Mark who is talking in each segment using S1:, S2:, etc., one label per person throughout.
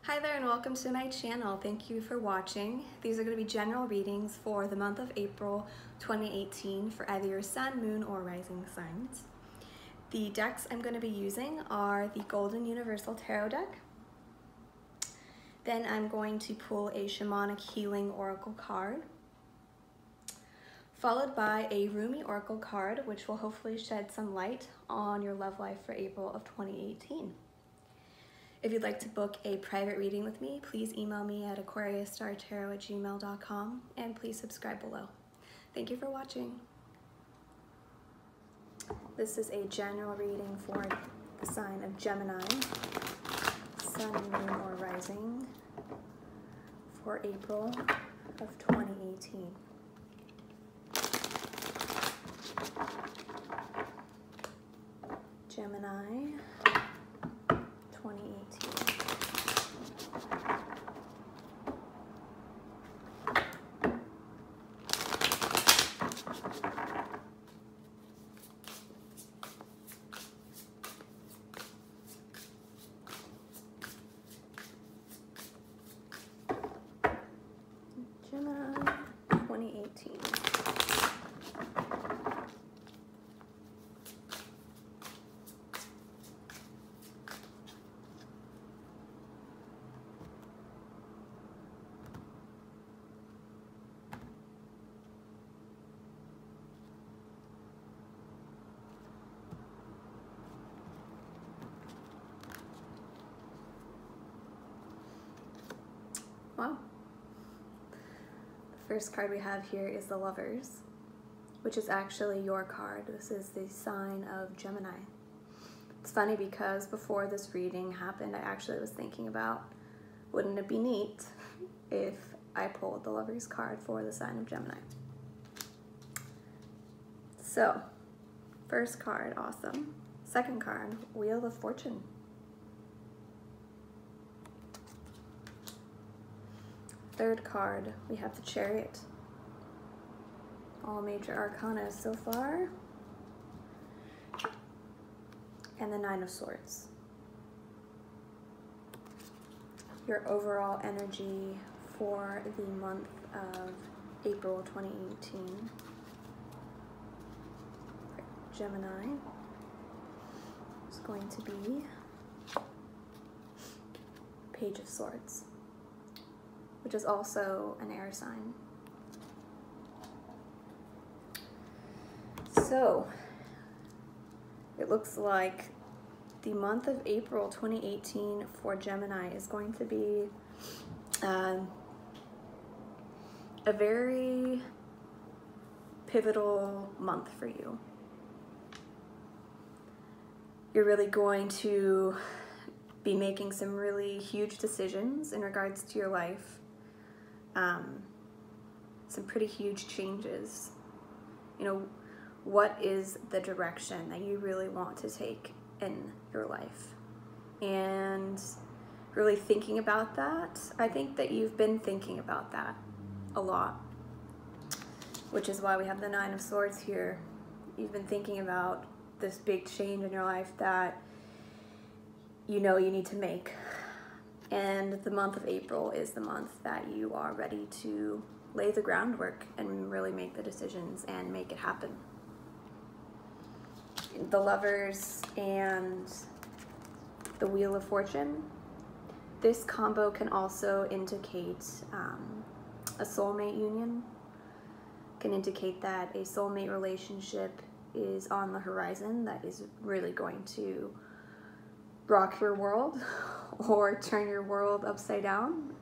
S1: Hi there and welcome to my channel. Thank you for watching. These are going to be general readings for the month of April 2018 for either your sun, moon, or rising signs. The decks I'm going to be using are the Golden Universal Tarot deck. Then I'm going to pull a Shamanic Healing Oracle card, followed by a Rumi Oracle card, which will hopefully shed some light on your love life for April of 2018. If you'd like to book a private reading with me, please email me at aquariusstartarot@gmail.com and please subscribe below. Thank you for watching. This is a general reading for the sign of Gemini, sun, moon, or rising for April of 2018. Gemini 2018. Gemini 2018. Wow. The first card we have here is the Lovers, which is actually your card. This is the sign of Gemini. It's funny because before this reading happened, I actually was thinking about, wouldn't it be neat if I pulled the Lovers card for the sign of Gemini? So, first card, awesome. Second card, Wheel of Fortune. Third card, we have the Chariot. All major arcana so far. And the Nine of Swords. Your overall energy for the month of April 2018. Gemini is going to be Page of Swords, which is also an air sign. So, it looks like the month of April 2018 for Gemini is going to be a very pivotal month for you. You're really going to be making some really huge decisions in regards to your life. Some pretty huge changes. You know, what is the direction that you really want to take in your life? And really thinking about that. I think that you've been thinking about that a lot, which is why we have the Nine of Swords here. You've been thinking about this big change in your life that you know you need to make. And the month of April is the month that you are ready to lay the groundwork and really make the decisions and make it happen. The Lovers and the Wheel of Fortune. This combo can also indicate a soulmate union. Can indicate that a soulmate relationship is on the horizon that is really going to rock your world or turn your world upside down.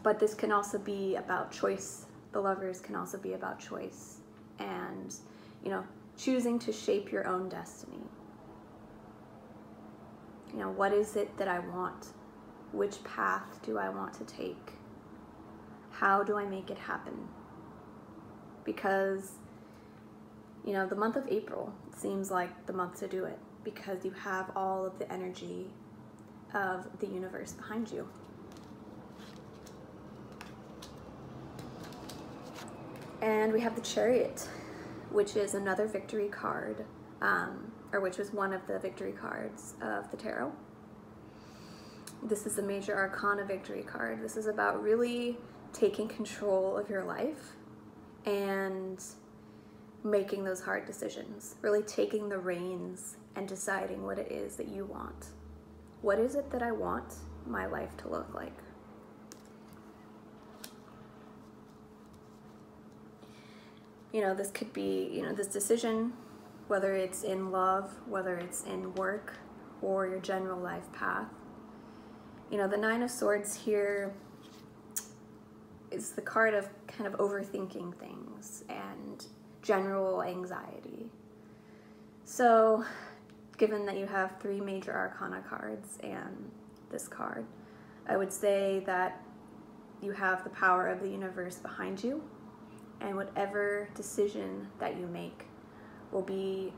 S1: But this can also be about choice. The Lovers can also be about choice and, you know, choosing to shape your own destiny. You know, what is it that I want? Which path do I want to take? How do I make it happen? Because, you know, the month of April seems like the month to do it because you have all of the energy of the universe behind you. And we have the Chariot, which is another victory card, or which was one of the victory cards of the tarot. This is the Major Arcana Victory card. This is about really taking control of your life and making those hard decisions, really taking the reins and deciding what it is that you want. What is it that I want my life to look like? You know, this could be, you know, this decision, whether it's in love, whether it's in work, or your general life path. You know, the Nine of Swords here is the card of kind of overthinking things and general anxiety. So, given that you have 3 Major Arcana cards and this card, I would say that you have the power of the universe behind you, and whatever decision that you make will be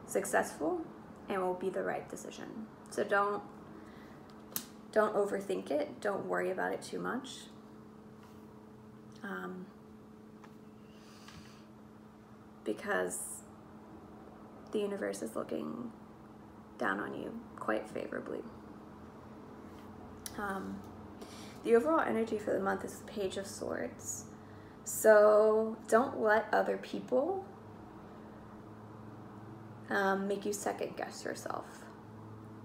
S1: successful and will be the right decision. So don't overthink it. Don't worry about it too much. Because the universe is looking down on you quite favorably. The overall energy for the month is the Page of Swords. So don't let other people make you second guess yourself.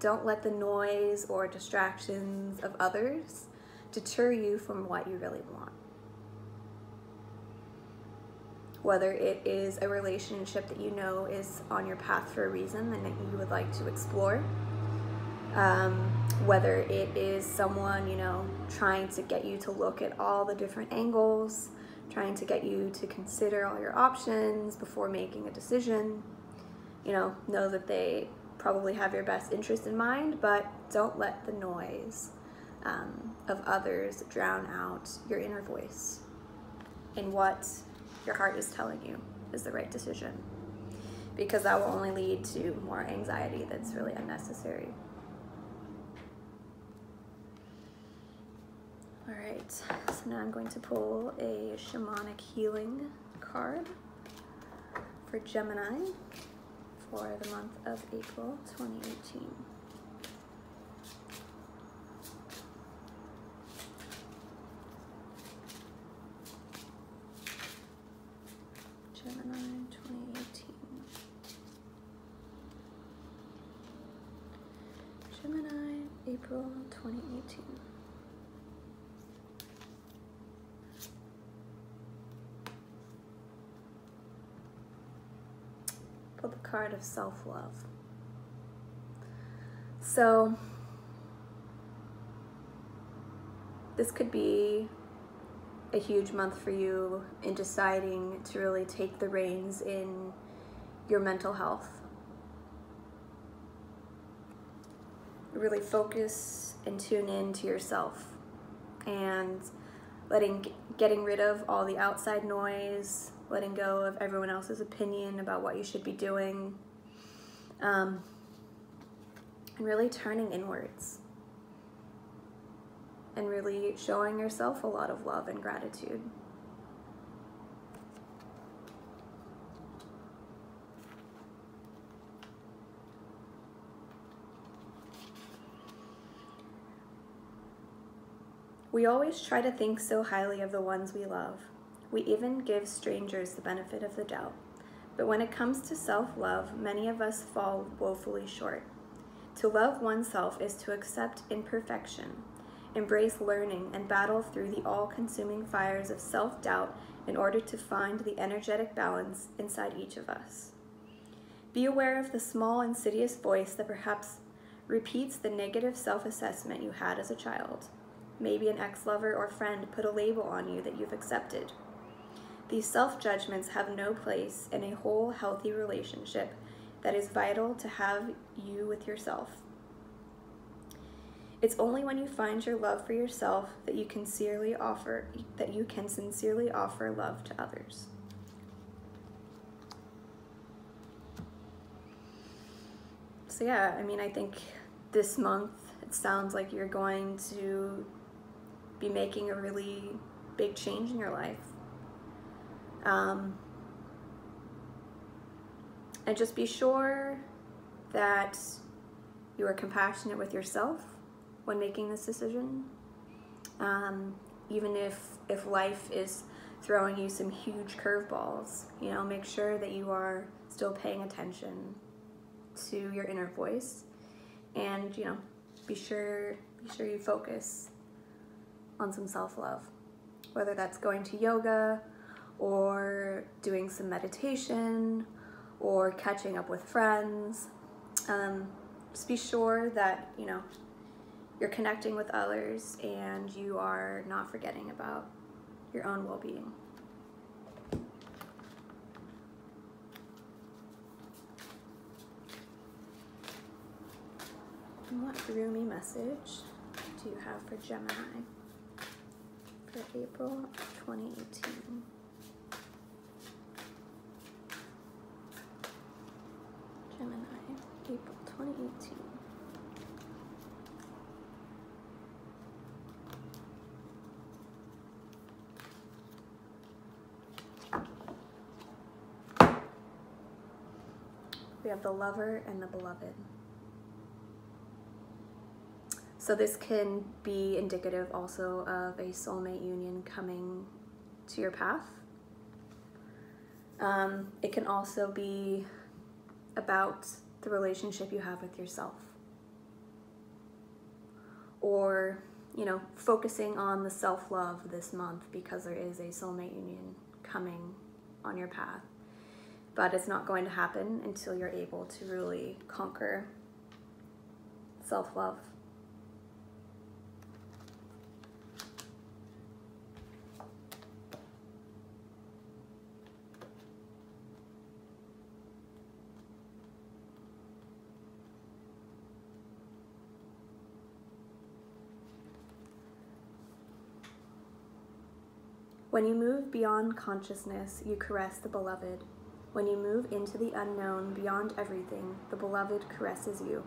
S1: Don't let the noise or distractions of others deter you from what you really want. Whether it is a relationship that you know is on your path for a reason and that you would like to explore, whether it is someone, you know, trying to get you to look at all the different angles, trying to get you to consider all your options before making a decision. You know that they probably have your best interest in mind, but don't let the noise of others drown out your inner voice and what your heart is telling you is the right decision, because that will only lead to more anxiety that's really unnecessary. All right, so now I'm going to pull a shamanic healing card for Gemini for the month of April 2018. Gemini 2018. Gemini, April 2018. Pull the card of self-love. So this could be a huge month for you in deciding to really take the reins in your mental health. Really focus and tune in to yourself and getting rid of all the outside noise, letting go of everyone else's opinion about what you should be doing, and really turning inwards and really showing yourself a lot of love and gratitude. We always try to think so highly of the ones we love. We even give strangers the benefit of the doubt. But when it comes to self-love, many of us fall woefully short. To love oneself is to accept imperfection, embrace learning, and battle through the all-consuming fires of self-doubt in order to find the energetic balance inside each of us. Be aware of the small, insidious voice that perhaps repeats the negative self-assessment you had as a child. Maybe an ex-lover or friend put a label on you that you've accepted. These self-judgments have no place in a whole, healthy relationship that is vital to have you with yourself. It's only when you find your love for yourself that you can sincerely offer love to others. So yeah, I mean, I think this month it sounds like you're going to be making a really big change in your life. And just be sure that you are compassionate with yourself when making this decision. Even if life is throwing you some huge curveballs, you know, make sure that you are still paying attention to your inner voice, and, you know, be sure you focus on some self-love, whether that's going to yoga or doing some meditation or catching up with friends. Just be sure that, you know, you're connecting with others and you are not forgetting about your own well-being. And what roomy message do you have for Gemini for April 2018? Gemini, April 2018. We have the Lover and the Beloved. So this can be indicative also of a soulmate union coming to your path. It can also be about the relationship you have with yourself, or, you know, focusing on the self-love this month because there is a soulmate union coming on your path. But it's not going to happen until you're able to really conquer self-love. When you move beyond consciousness, you caress the beloved. When you move into the unknown beyond everything, the beloved caresses you.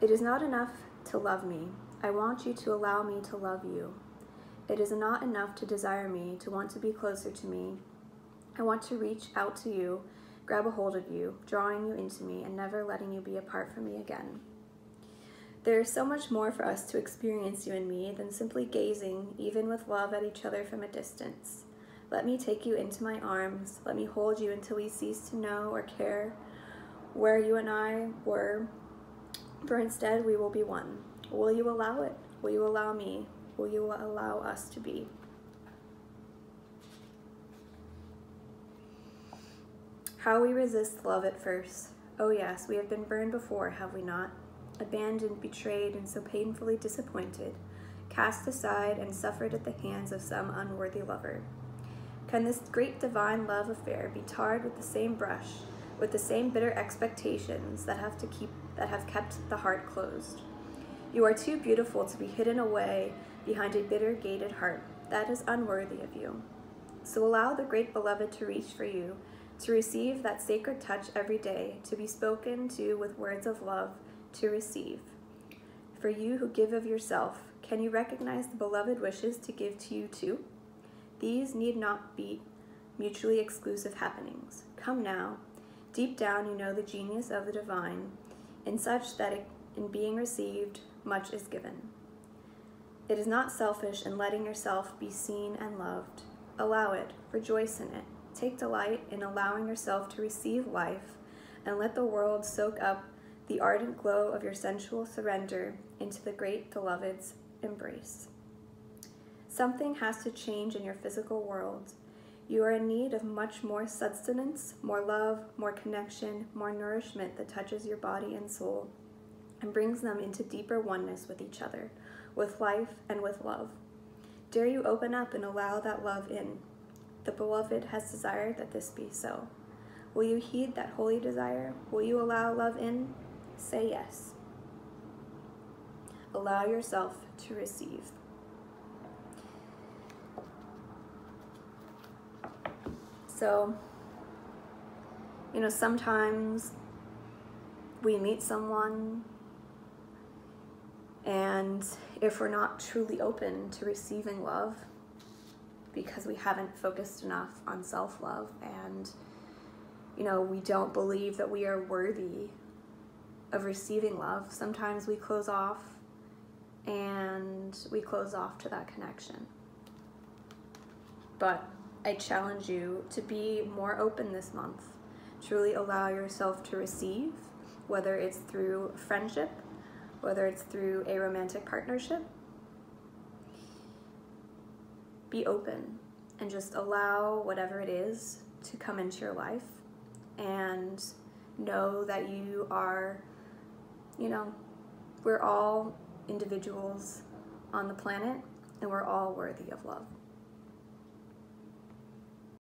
S1: It is not enough to love me. I want you to allow me to love you. It is not enough to desire me, to want to be closer to me. I want to reach out to you, grab a hold of you, drawing you into me, and never letting you be apart from me again. There is so much more for us to experience, you and me, than simply gazing, even with love, at each other from a distance. Let me take you into my arms. Let me hold you until we cease to know or care where you and I were, for instead we will be one. Will you allow it? Will you allow me? Will you allow us to be? How we resist love at first. Oh yes, we have been burned before, have we not? Abandoned, betrayed, and so painfully disappointed, cast aside and suffered at the hands of some unworthy lover. Can this great divine love affair be tarred with the same brush, with the same bitter expectations that have kept the heart closed? You are too beautiful to be hidden away behind a bitter gated heart. That is unworthy of you. So allow the great beloved to reach for you, to receive that sacred touch every day, to be spoken to with words of love, to receive. For you who give of yourself, can you recognize the beloved wishes to give to you too? These need not be mutually exclusive happenings. Come now. Deep down you know the genius of the divine, in such that in being received, much is given. It is not selfish in letting yourself be seen and loved. Allow it, rejoice in it. Take delight in allowing yourself to receive life, and let the world soak up the ardent glow of your sensual surrender into the great beloved's embrace. Something has to change in your physical world. You are in need of much more sustenance, more love, more connection, more nourishment that touches your body and soul and brings them into deeper oneness with each other, with life and with love. Dare you open up and allow that love in? The beloved has desired that this be so. Will you heed that holy desire? Will you allow love in? Say yes. Allow yourself to receive. So, you know, sometimes we meet someone, and if we're not truly open to receiving love because we haven't focused enough on self-love, and, you know, we don't believe that we are worthy of receiving love, sometimes we close off, and we close off to that connection. But I challenge you to be more open this month, to really allow yourself to receive, whether it's through friendship, whether it's through a romantic partnership. Be open and just allow whatever it is to come into your life, and know that you are, we're all individuals on the planet, and we're all worthy of love.